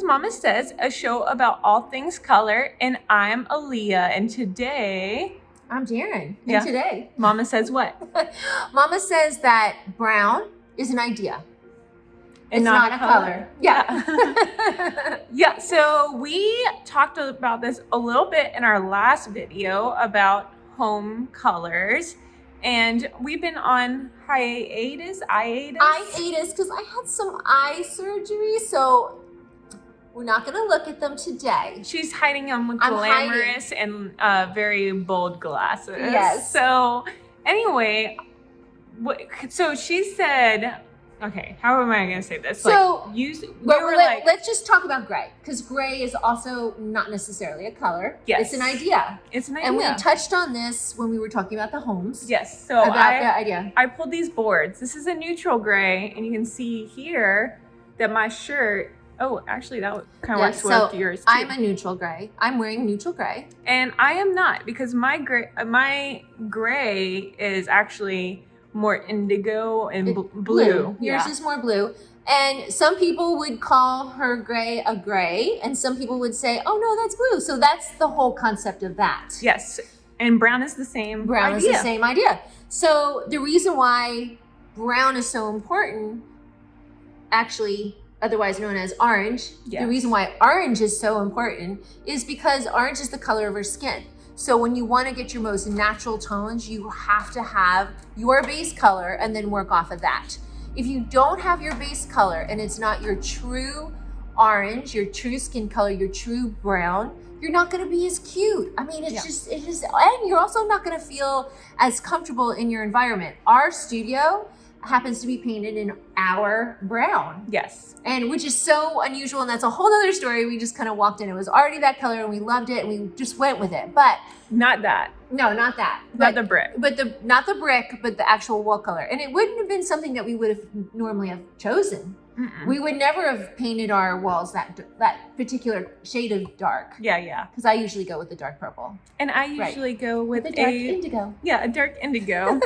Mama Says, a show about all things color, and I'm Elea, and today... I'm Darin, and Yeah. today... Mama says what? Mama says that brown is an idea. And it's not a color. Yeah. Yeah, so we talked about this a little bit in our last video about home colors, and we've been on hiatus because I had some eye surgery, so we're not going to look at them today. She's hiding them with I'm glamorous and very bold glasses. Yes. So anyway, so she said, okay, how am I going to say this? So let's just talk about gray, because gray is also not necessarily a color. Yes. It's an idea. It's an idea. And we touched on this when we were talking about the homes. Yes. So about the idea. I pulled ththese boards. This is a neutral gray, and you can see here that my shirt, oh, actually that kind of works with yours too. I'm a neutral gray. I'm wearing neutral gray. And I am not, because my gray is actually more indigo and blue. Yours is more blue. And some people would call her gray a gray, and some people would say, oh no, that's blue. So that's the whole concept of that. Yes. And brown is the same Brown is the same idea. So the reason why brown is so important, actually, otherwise known as orange, the reason why orange is so important is because orange is the color of our skin. So when you want to get your most natural tones, you have to have your base color and then work off of that. If you don't have your base color and it's not your true orange, your true skin color, your true brown, you're not going to be as cute. I mean, it is, and you're also not going to feel as comfortable in your environment. Our studio happens to be painted in our brown. Yes. And which is so unusual, and that's a whole other story. We just kind of walked in. It was already that color, and we loved it, and we just went with it. But not that. No, not that. Not the brick. But not the brick, but the actual wall color. And it wouldn't have been something that we would have normally have chosen. Mm-mm. We would never have painted our walls that particular shade of dark. Yeah. Because I usually go with the dark purple. And I usually go with the dark indigo. Yeah, a dark indigo.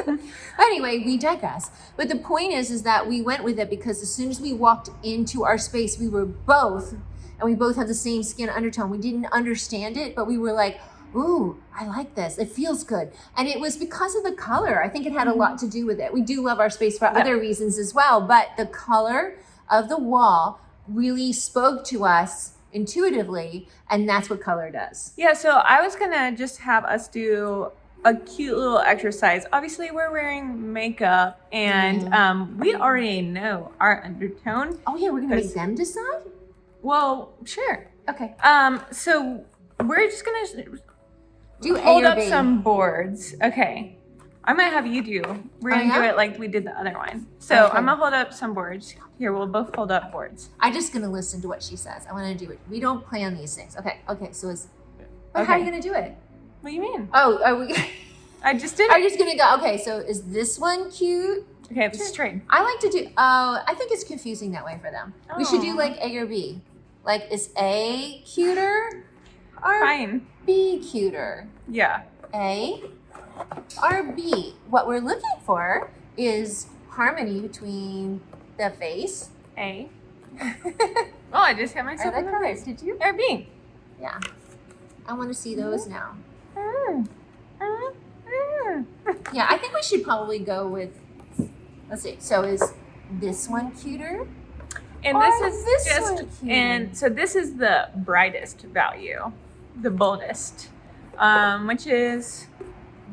Anyway, we digress. But the point is that we went with it because as soon as we walked into our space, we both had the same skin undertone. We didn't understand it, but we were like, ooh, I like this. It feels good. And it was because of the color. I think it had a lot to do with it. We do love our space for other reasons as well, but the color of the wall really spoke to us intuitively, and that's what color does. Yeah, so I was gonna just have us do a cute little exercise. Obviously, we're wearing makeup, and we already know our undertone. Oh yeah, we're gonna make them decide? Well, sure. Okay. So we're just gonna do hold up some boards. Okay. I might have you do. We're gonna do it like we did the other one. So I'm gonna hold up some boards. Here, we'll both hold up boards. I'm just gonna listen to what she says. I wanna do it. We don't plan these things. Okay, so how are you gonna do it? What do you mean? Oh, are we? I just did it. I'm just gonna go. Okay, so is this one cute? Okay, this is trade. I like to do, I think it's confusing that way for them. Oh. We should do like A or B. Like, is A cuter or B cuter? Yeah. A or B. What we're looking for is harmony between the face. A. Oh, I just hit myself in the face. Did you? Or B. Yeah. I want to see those now. Yeah, I think we should probably go with, let's see. So is this one cuter? And so this is the brightest value, the boldest, which is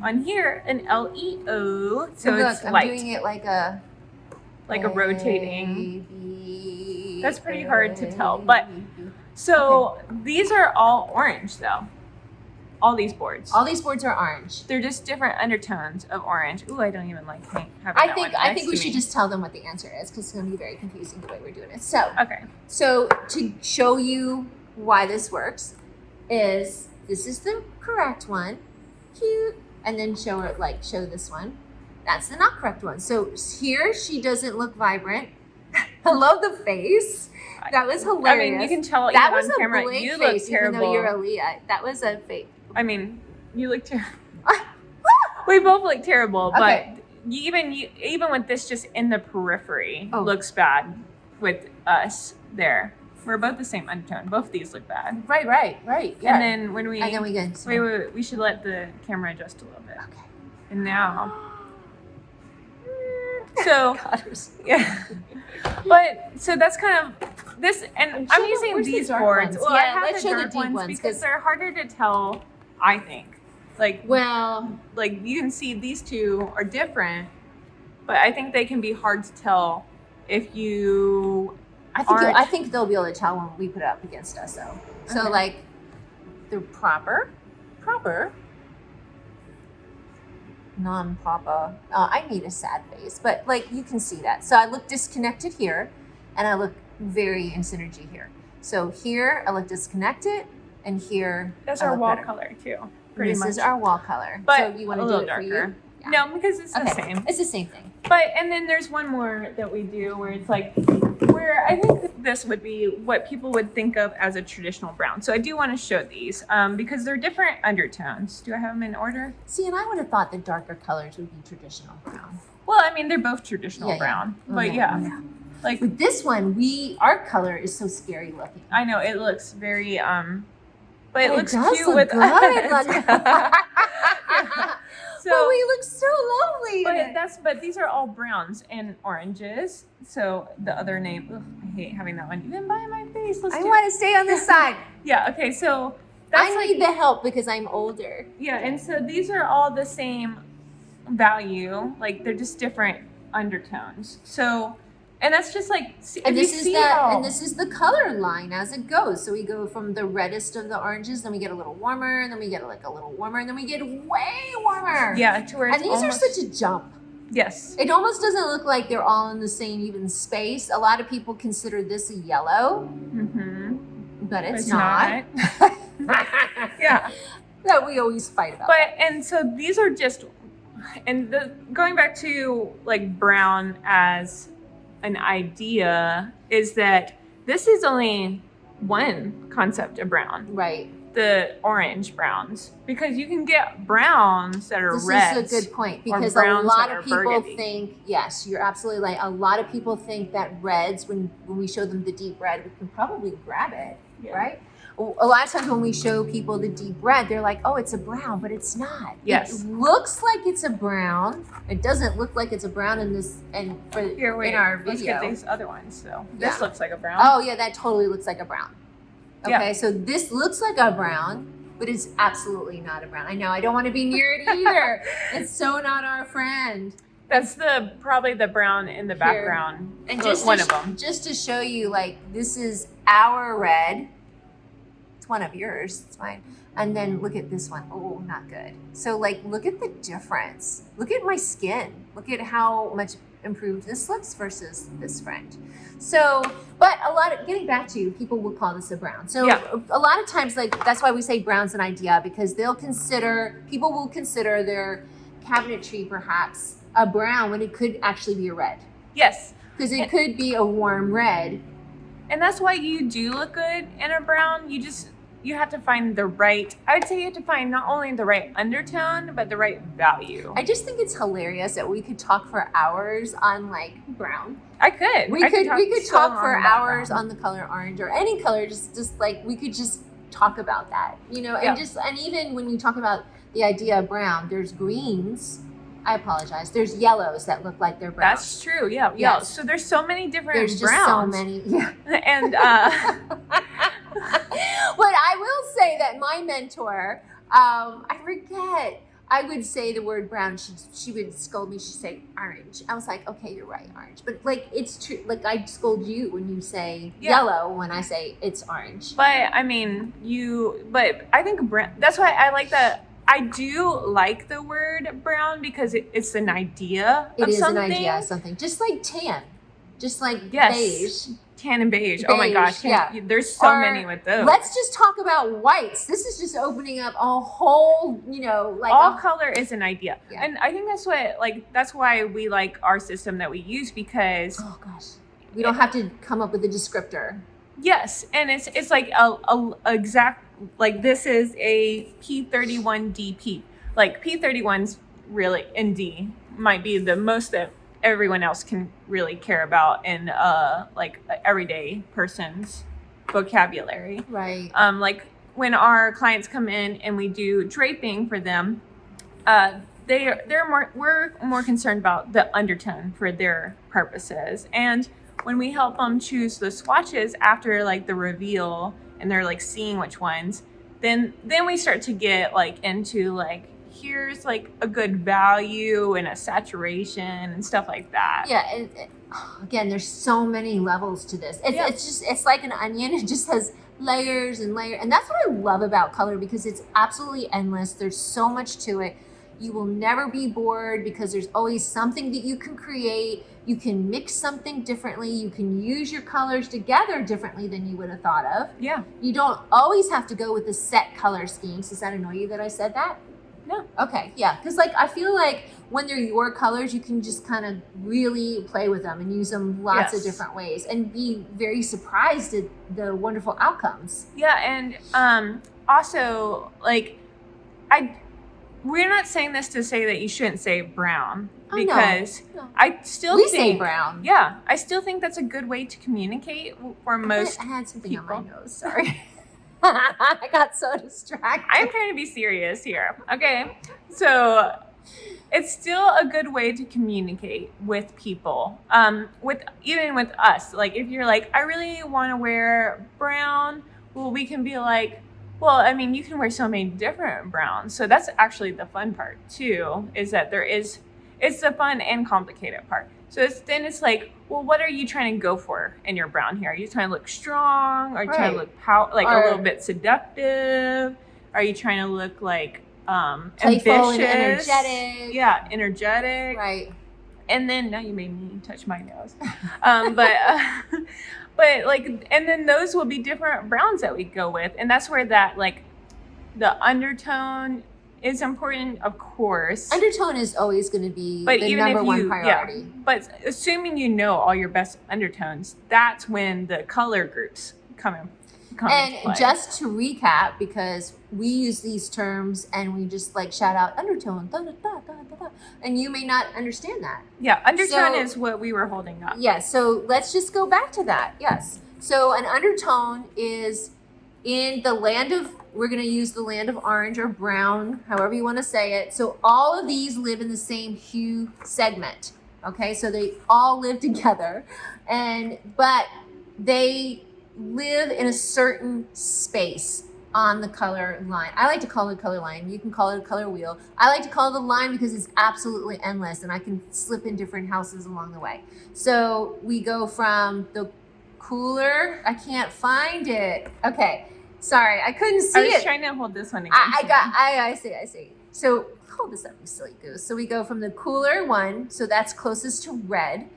on here an LEO. So it's light. I'm doing it like a rotating. That's pretty hard to tell, but so these are all orange though. All these boards. All these boards are orange. They're just different undertones of orange. Ooh, I don't even like having I think we should just tell them what the answer is, because it's going to be very confusing the way we're doing it. So to show you why this works is this is the correct one. Cute. And then show this one. That's the not correct one. So here she doesn't look vibrant. I love the face. That was hilarious. I mean, you can tell that even was on camera you look terrible. Even though you're Elea, that was a fake. I mean, you look terrible. We both look terrible, but even with this just in the periphery looks bad with us there. We're both the same undertone. Both of these look bad. Right. Yeah. And then when we get we should let the camera adjust a little bit. Okay. And now, so yeah, but so that's kind of this, and I'm using these boards. Well, I have the dark ones because they're harder to tell. I think, like you can see these two are different, but I think they can be hard to tell if you. I think they'll be able to tell when we put it up against us, though. So Okay. like the proper, non-proper. I need a sad face, but like you can see that. So I look disconnected here, and I look very in synergy here. So here I look disconnected, and here that's I our look wall better. color too. This is our wall color. But so you want a to do little it darker. for you? Yeah. No, because it's the same. It's the same thing. But and then there's one more that we do where it's like where I think this would be what people would think of as a traditional brown. So I do want to show these because they're different undertones. Do I have them in order? See, and I would have thought the darker colors would be traditional brown. Well, I mean they're both traditional brown, but yeah. Like with this one, our color is so scary looking. I know it looks very but it looks does cute look with good. So oh, we look so lovely. But these are all browns and oranges. So the other name, I hate having that one even by my face. I want to stay on this side. Yeah. Okay. So I need the help because I'm older. Yeah, and so these are all the same value. Like they're just different undertones. So. And that's just like, and this is the color line as it goes. So we go from the reddest of the oranges, then we get a little warmer, and then we get like a little warmer, and then we get way warmer. Yeah, to where it's and these are such a jump. Yes. It almost doesn't look like they're all in the same even space. A lot of people consider this a yellow, but it's not. Yeah. That we always fight about. And so these are just, going back to like brown as an idea is that this is only one concept of brown. Right. The orange browns. Because you can get browns that are red. This is a good point because a lot of people think, yes, you're absolutely right. A lot of people think that reds, when we show them the deep red, we can probably grab it, right? A lot of times when we show people the deep red, they're like, oh, it's a brown, but it's not. Yes. It looks like it's a brown. It doesn't look like it's a brown in our video. Let's get these other ones. So this looks like a brown. Oh, yeah, that totally looks like a brown. Okay, yeah. So this looks like a brown, but it's absolutely not a brown. I know, I don't want to be near it either. It's so not our friend. That's probably the brown in the background. And one of them. Just to show you, like, this is our red. One of yours, it's fine. And then look at this one. Oh, not good. So like, look at the difference. Look at my skin. Look at how much improved this looks versus this friend. So, but getting back to, people will call this a brown. So a lot of times, like, that's why we say brown's an idea, because people will consider their cabinetry perhaps a brown when it could actually be a red. Yes. Because it could be a warm red. And that's why you do look good in a brown. You have to find the right, I would say you have to find not only the right undertone, but the right value. I just think it's hilarious that we could talk for hours on like brown. I could. We could talk for hours on the color orange or any color, just like we could just talk about that, and even when you talk about the idea of brown, there's greens. I apologize. There's yellows that look like they're brown. That's true. Yeah. Yes. So there's so many different browns. There's just so many. Yeah. And but I will say that my mentor, I forget, I would say the word brown. She would scold me. She'd say orange. I was like, okay, you're right, orange. But like, it's true. Like I scold you when you say yellow when I say it's orange. But I mean, but I think brown, that's why I like that. I do like the word brown because it's an idea of something. It is an idea of something. Just like tan. Just like beige. Tan and beige. Oh my gosh. There's so many with those. Let's just talk about whites. This is just opening up a whole, like all color is an idea. Yeah. And I think that's why we like our system that we use, because oh gosh, we don't have to come up with a descriptor. Yes. And it's like a exact, like this is a P31 DP. Like P31's really in D might be the most that everyone else can really care about in like everyday person's vocabulary. Right. Like when our clients come in and we do draping for them, we're more concerned about the undertone for their purposes. And when we help them choose the swatches after like the reveal and they're like seeing which ones, then we start to get like into like, here's like a good value and a saturation and stuff like that. Yeah. And again, there's so many levels to this. It's like an onion. It just has layers and layers. And that's what I love about color, because it's absolutely endless. There's so much to it. You will never be bored because there's always something that you can create. You can mix something differently. You can use your colors together differently than you would have thought of. Yeah. You don't always have to go with the set color schemes. Does that annoy you that I said that? No. Okay, yeah, because like I feel like when they're your colors, you can just kind of really play with them and use them lots of different ways and be very surprised at the wonderful outcomes. Yeah, and also like we're not saying this to say that you shouldn't say brown, because no. I still we think say brown. Yeah, I still think that's a good way to communicate for most. I had something people. on my nose. Sorry. I got so distracted. I'm trying to be serious here. Okay. So it's still a good way to communicate with people. Even with us. Like if you're like, I really want to wear brown, well, we can be like, well, I mean, you can wear so many different browns. So that's actually the fun part too, is that it's the fun and complicated part. So it's like, well, what are you trying to go for in your brown here? Are you trying to look strong? Are you trying to look a little bit seductive? Are you trying to look like playful ambitious? And energetic? Yeah, energetic. Right. And then now you made me touch my nose. But like, and then those will be different browns that we go with, and that's where that like the undertone is important, of course. Undertone is always going to be the number one priority. Yeah, but assuming you know all your best undertones, that's when the color groups come into play. And just to recap, because we use these terms and we just like shout out undertone, da, da, da, da, da, da, and you may not understand that. Yeah, undertone is what we were holding up. Yes, so let's just go back to that. Yes. So an undertone is in the land of, we're going to use the land of orange or brown, however you want to say it. So all of these live in the same hue segment. Okay, so they all live together, but they live in a certain space on the color line. I like to call it a color line. You can call it a color wheel. I like to call it the line because it's absolutely endless and I can slip in different houses along the way. So we go from the cooler. I can't find it. Okay. Sorry, I couldn't see it. I was trying to hold this one again. I see. So hold this up, you silly goose. So we go from the cooler one, so that's closest to red.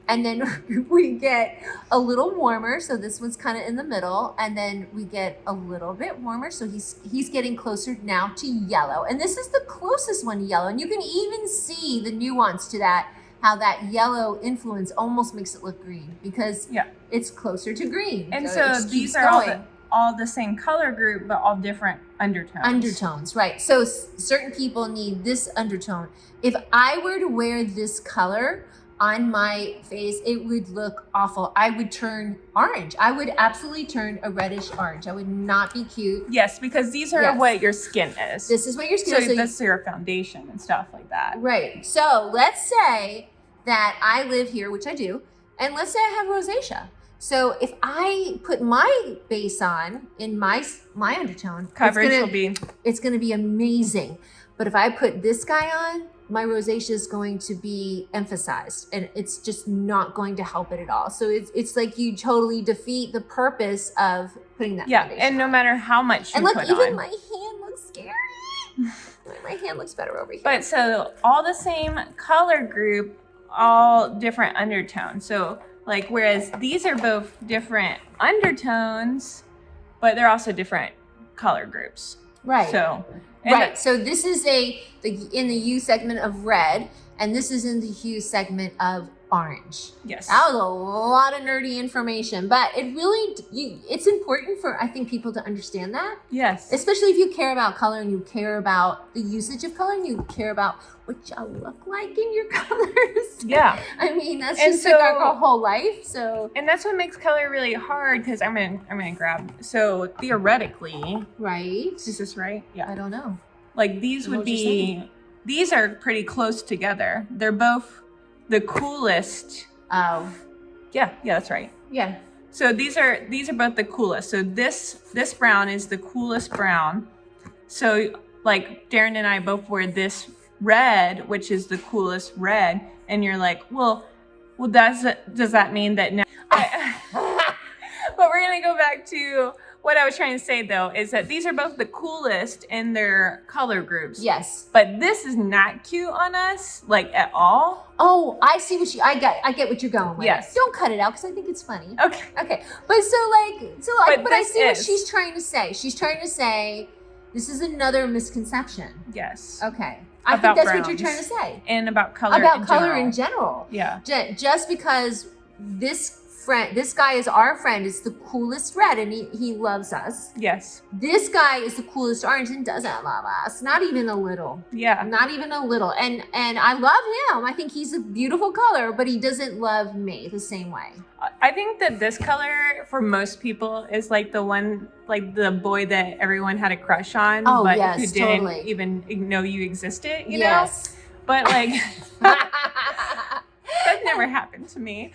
And then we get a little warmer, so this one's kind of in the middle. And then we get a little bit warmer, so he's getting closer now to yellow. And this is the closest one to yellow. And you can even see the nuance to that, how that yellow influence almost makes it look green because it's closer to green. And so these are all the same color group, but all different undertones. Undertones, right. So certain people need this undertone. If I were to wear this color on my face, it would look awful. I would turn orange. I would absolutely turn a reddish orange. I would not be cute. Yes, because these are what your skin is. This is what your skin is. So that's your foundation and stuff like that. Right. So let's say that I live here, which I do, and let's say I have rosacea. So if I put my base on in my undertone, it's gonna be amazing. But if I put this guy on, my rosacea is going to be emphasized and it's just not going to help it at all. So it's like you totally defeat the purpose of putting that foundation and no on. matter how much you put on. And look, even my hand looks scary. My hand looks better over here. But so all the same color group, all different undertones. So like, whereas these are both different undertones, but they're also different color groups. Right. So so this is in the U segment of red. And this is in the hue segment of orange. Yes. That was a lot of nerdy information, but it really, it's important for, I think, people to understand that. Yes. Especially if you care about color and you care about the usage of color and you care about what y'all look like in your colors. Yeah. I mean, that's just like our whole life. So. And that's what makes color really hard, because I'm gonna grab. So theoretically. Right. Is this right? Yeah. I don't know. Like these would be, these are pretty close together. They're both the coolest. Oh. Yeah, that's right. Yeah. So these are both the coolest. So this brown is the coolest brown. So like Darin and I both wear this red, which is the coolest red, and you're like, well, does that mean that now? But we're gonna go back to what I was trying to say, though, is that these are both the coolest in their color groups. Yes. But this is not cute on us, like, at all. Oh, I see what I get what you're going with. Yes. Don't cut it out, because I think it's funny. Okay. Okay. But I see what is. she's trying to say. She's trying to say this is another misconception. Yes. Okay. I think that's what you're trying to say. And about color in general. Yeah. Just because this guy is our friend, is the coolest red, and he loves us. Yes. This guy is the coolest orange and doesn't love us. Not even a little. Yeah. Not even a little. And I love him. I think he's a beautiful color, but he doesn't love me the same way. I think that this color for most people is like the one, like the boy that everyone had a crush on, but yes, who didn't totally. even know you existed, you know? Yes. But like that never happened to me.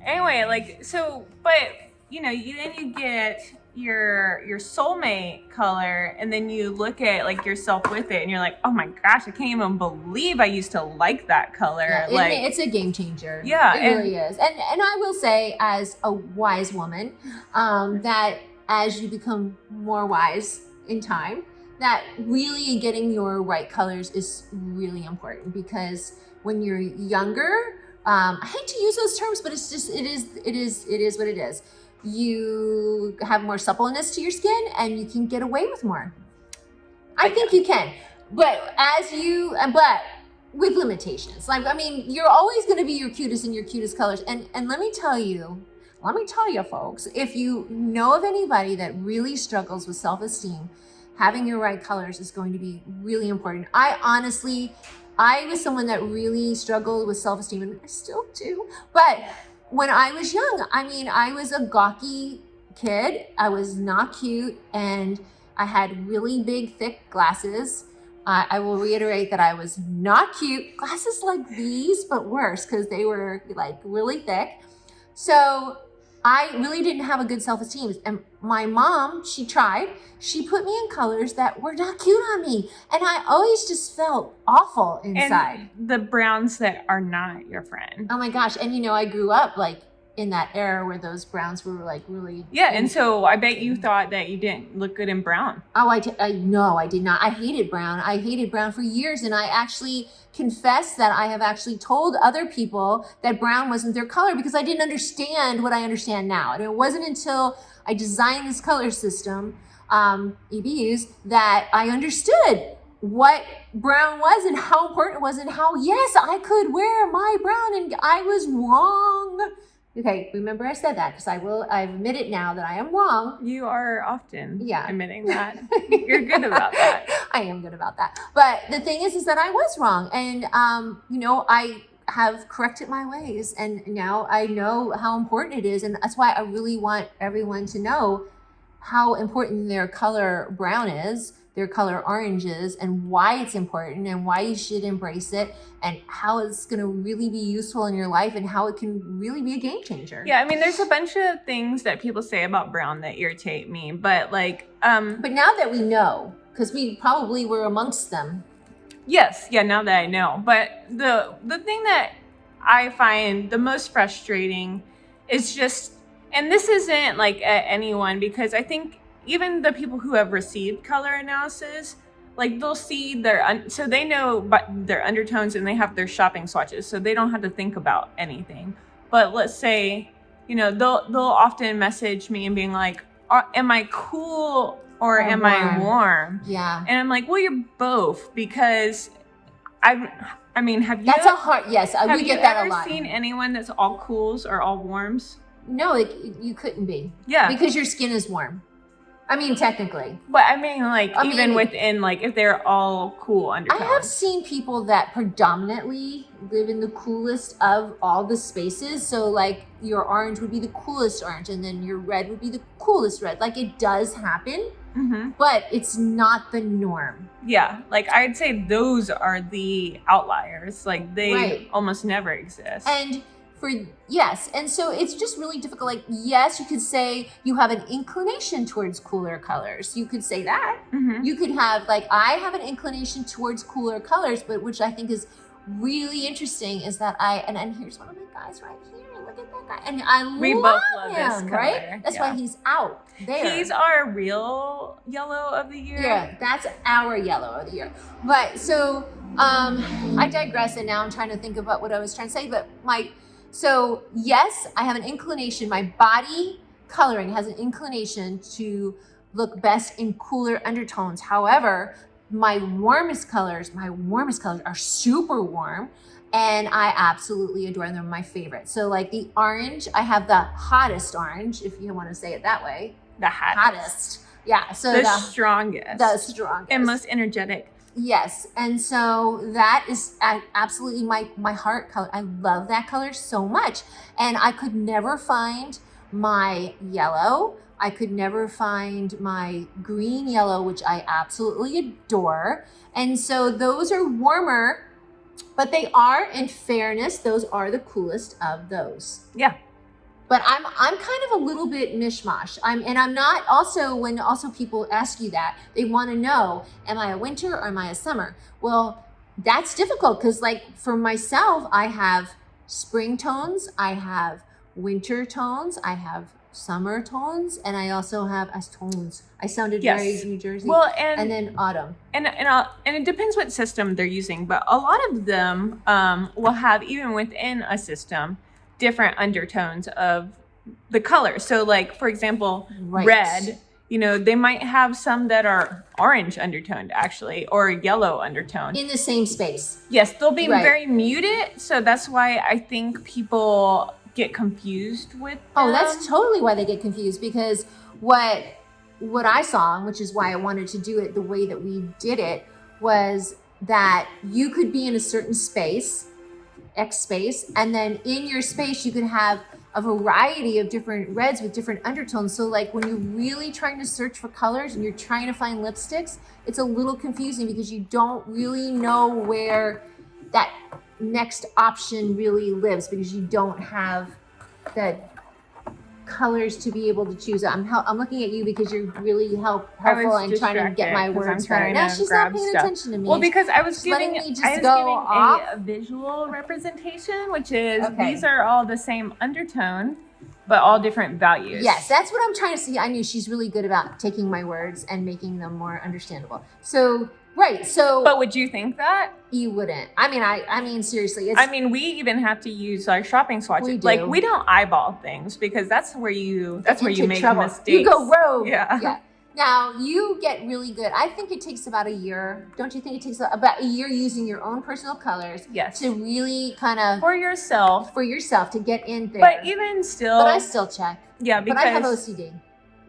Anyway, like, so, but you know, then you get your soulmate color, and then you look at like yourself with it, and you're like, oh my gosh, I can't even believe I used to like that color. Yeah, it's a game changer. Yeah, it really is. And I will say, as a wise woman, that as you become more wise in time, that really getting your right colors is really important, because when you're younger, I hate to use those terms, but it's just, it is what it is. You have more suppleness to your skin, and you can get away with more. I think you can, but with limitations. Like, I mean, you're always going to be your cutest in your cutest colors. And let me tell you, folks, if you know of anybody that really struggles with self-esteem, having your right colors is going to be really important. I was someone that really struggled with self-esteem, and I still do, but when I was young, I mean, I was a gawky kid. I was not cute, and I had really big, thick glasses. I will reiterate that I was not cute. Glasses like these, but worse, because they were like really thick. So I really didn't have a good self-esteem. And my mom, she tried. She put me in colors that were not cute on me. And I always just felt awful inside. And the browns that are not your friend. Oh my gosh. And you know, I grew up like in that era where those browns were like really... Yeah, and so I bet you thought that you didn't look good in brown. Oh, no, I did not. I hated brown. I hated brown for years. And I actually confess that I have actually told other people that brown wasn't their color, because I didn't understand what I understand now. And it wasn't until I designed this color system, EBUs, that I understood what brown was and how important it was, and how, yes, I could wear my brown, and I was wrong. Okay, remember I said that, because I admit it now that I am wrong. You are often admitting that. You're You're good about that. I am good about that. But the thing is that I was wrong. And, you know, I have corrected my ways. And now I know how important it is. And that's why I really want everyone to know how important their color brown is, their color orange is, and why it's important, and why you should embrace it, and how it's going to really be useful in your life, and how it can really be a game changer. Yeah, I mean, there's a bunch of things that people say about brown that irritate me, but like... But now that we know, because we probably were amongst them. Yes, yeah, now that I know. But the thing that I find the most frustrating is just... And this isn't like at anyone, because I think even the people who have received color analysis, like they'll see so they know their undertones, and they have their shopping swatches, so they don't have to think about anything. But let's say, you know, they'll often message me and being like, am I cool or am I warm? Yeah. And I'm like, well, you're both, because I mean, have you? That's a hard. Yes, we get that a lot. Have you ever seen anyone that's all cools or all warms? No, you couldn't be. Yeah, because your skin is warm. I mean, technically. But I mean, like, even within, like, if they're all cool undertones. I have seen people that predominantly live in the coolest of all the spaces. So, like, your orange would be the coolest orange, and then your red would be the coolest red. Like, it does happen, but it's not the norm. Yeah, like, I'd say those are the outliers. Like, they almost never exist. And so it's just really difficult. Like, yes, you could say you have an inclination towards cooler colors. You could say that. You could have, like, I have an inclination towards cooler colors, but which I think is really interesting is that and here's one of my guys right here. Look at that guy. And we both love him, this color. Right? That's why he's out there. He's our real yellow of the year. Yeah, that's our yellow of the year. But so I digress, and now I'm trying to think about what I was trying to say, but So yes, I have an inclination. My body coloring has an inclination to look best in cooler undertones. However, my warmest colors are super warm, and I absolutely adore them. They're my favorite. So like the orange, I have the hottest orange, if you want to say it that way. The hottest. Yeah. So the strongest. The strongest. And most energetic. Yes, and so that is absolutely my heart color. I love that color so much, and I could never find my yellow. I could never find my green yellow, which I absolutely adore. And so those are warmer, but they are, in fairness, those are the coolest of those. Yeah. But I'm kind of a little bit mishmash. I'm not also, when also people ask you that, they want to know, am I a winter or am I a summer? Well, that's difficult because, like, for myself, I have spring tones, I have winter tones, I have summer tones, and I also have tones. I sounded very New Jersey. Well, and then autumn. And it depends what system they're using, but a lot of them will have, even within a system, different undertones of the color. So like, for example, red, they might have some that are orange undertoned actually, or yellow undertone. In the same space. Yes, they'll be very muted. So that's why I think people get confused with them. Oh, that's totally why they get confused, because what I saw, which is why I wanted to do it the way that we did it, was that you could be in a certain space, X space, and then in your space you could have a variety of different reds with different undertones. So like when you're really trying to search for colors and you're trying to find lipsticks, it's a little confusing because you don't really know where that next option really lives, because you don't have the colors to be able to choose. I'm looking at you because you're really helpful and trying to get my words better. Now she's not paying attention to me. Well, because I was giving a visual representation, which is these are all the same undertone, but all different values. Yes, that's what I'm trying to see. I knew she's really good about taking my words and making them more understandable. So but would you think that? You wouldn't. I mean seriously. We even have to use our shopping swatches. We do. Like, we don't eyeball things because that's where you make mistakes. You go rogue. Yeah. Now you get really good. I think it takes about a year. Don't you think it takes about a year using your own personal colors? Yes. To really kind of for yourself to get in there. But even still. But I still check. Yeah, because I have OCD.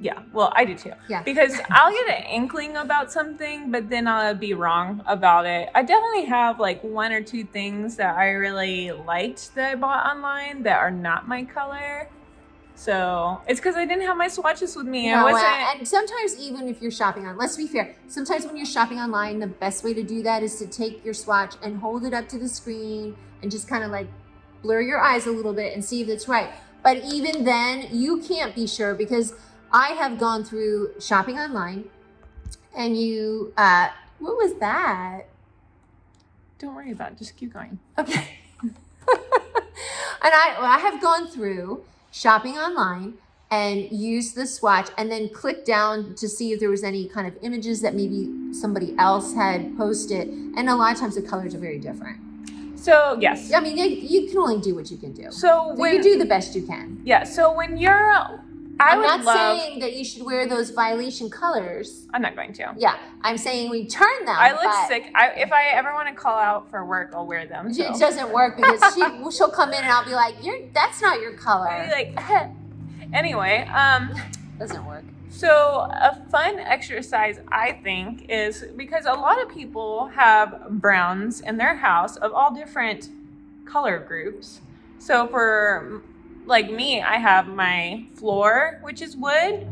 Yeah, well, I do too. Yeah. Because I'll get an inkling about something, but then I'll be wrong about it. I definitely have like one or two things that I really liked that I bought online that are not my color. So it's because I didn't have my swatches with me. No, and sometimes even if you're shopping let's be fair, sometimes when you're shopping online, the best way to do that is to take your swatch and hold it up to the screen and just kind of like blur your eyes a little bit and see if it's right. But even then, you can't be sure, because I have gone through shopping online, and what was that? Don't worry about it. Just keep going. Okay. And I have gone through shopping online and used the swatch and then clicked down to see if there was any kind of images that maybe somebody else had posted. And a lot of times the colors are very different. So, yes. You can only do what you can do. So you do the best you can. Yeah. So when you're I'm not saying that you should wear those violation colors. I'm not going to. Yeah, I'm saying return them. I look sick. If I ever want to call out for work, I'll wear them. So. It doesn't work because she'll come in and I'll be like, that's not your color. I'll be like, anyway. Doesn't work. So a fun exercise, I think, is because a lot of people have browns in their house of all different color groups. So for like me, I have my floor, which is wood.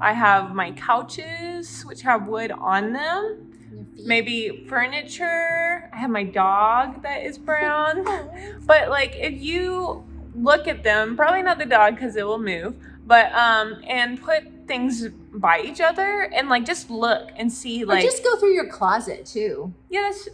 I have my couches, which have wood on them. Maybe furniture. I have my dog that is brown. But like if you look at them, probably not the dog because it will move, but and put things by each other and like just look and see like. Or just go through your closet too. Yes,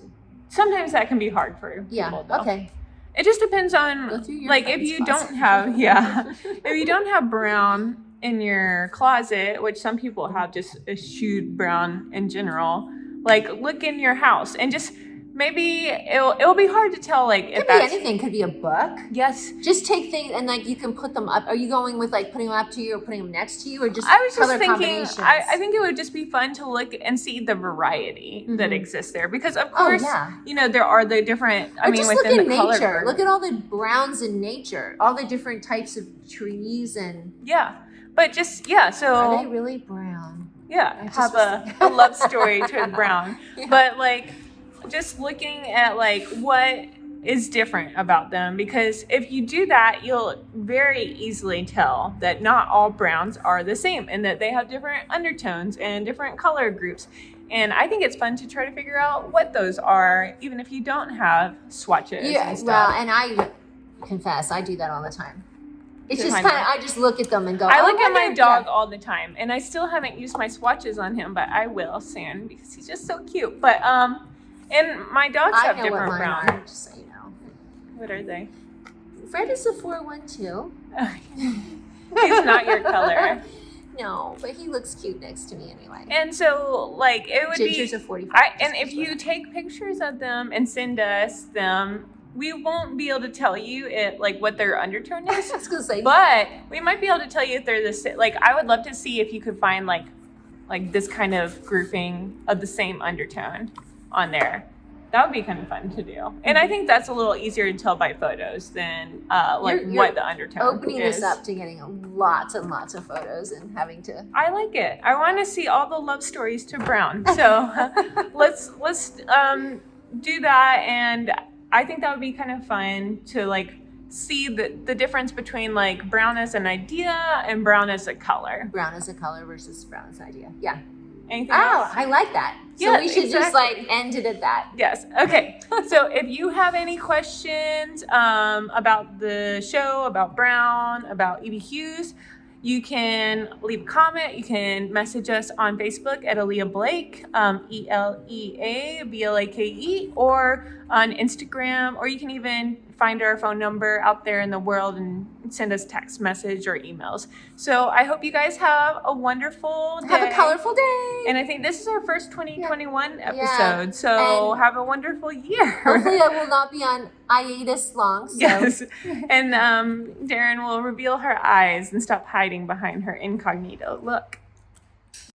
sometimes that can be hard for people. Though. Okay. It just depends on like if you don't have if you don't have brown in your closet, which some people have just eschewed brown in general, like look in your house and just maybe it'll be hard to tell like if that's anything. Could be a book. Yes. Just take things and like you can put them up. Are you going with like putting them up to you or putting them next to you or just I was just color thinking I think it would just be fun to look and see the variety that exists there because of course you know there are the different just within look in the nature. color. Look at all the browns in nature, all the different types of trees and but just so are they really brown? Have a love story to brown. But like just looking at like what is different about them, because if you do that, you'll very easily tell that not all browns are the same and that they have different undertones and different color groups. And I think it's fun to try to figure out what those are, even if you don't have swatches and stuff. Well, and I confess, I do that all the time. It's just kind of, I just look at them and go, I look at my dog all the time, and I still haven't used my swatches on him, but I will soon because he's just so cute. But, and my dogs have different browns. Just so you know. What are they? Fred is a 412. He's not your color. No, but he looks cute next to me anyway. And so, like, it would Ginger's a 45. And if you take pictures of them and send us them, we won't be able to tell you what their undertone is. I was gonna say, but we might be able to tell you if they're the same. Like, I would love to see if you could find like this kind of grouping of the same undertone on there. That would be kind of fun to do. And I think that's a little easier to tell by photos than what the undertone is. Opening this up to getting lots and lots of photos and having to. I like it. I want to see all the love stories to brown. So let's do that. And I think that would be kind of fun to like see the difference between like brown as an idea and brown as a color. Brown as a color versus brown as an idea. Yeah. Anything else? I like that. So we should just like end it at that. Yes. Okay. So if you have any questions about the show, about Brown, about Evie Hughes, you can leave a comment. You can message us on Facebook at Elea Blake, ELEABLAKE, or on Instagram, or you can even find our phone number out there in the world and send us text message or emails. So I hope you guys have a wonderful day. Have a colorful day. And I think this is our first 2021 episode. So have a wonderful year. Hopefully I will not be on hiatus long. So. Yes. And Darin will reveal her eyes and stop hiding behind her incognito look.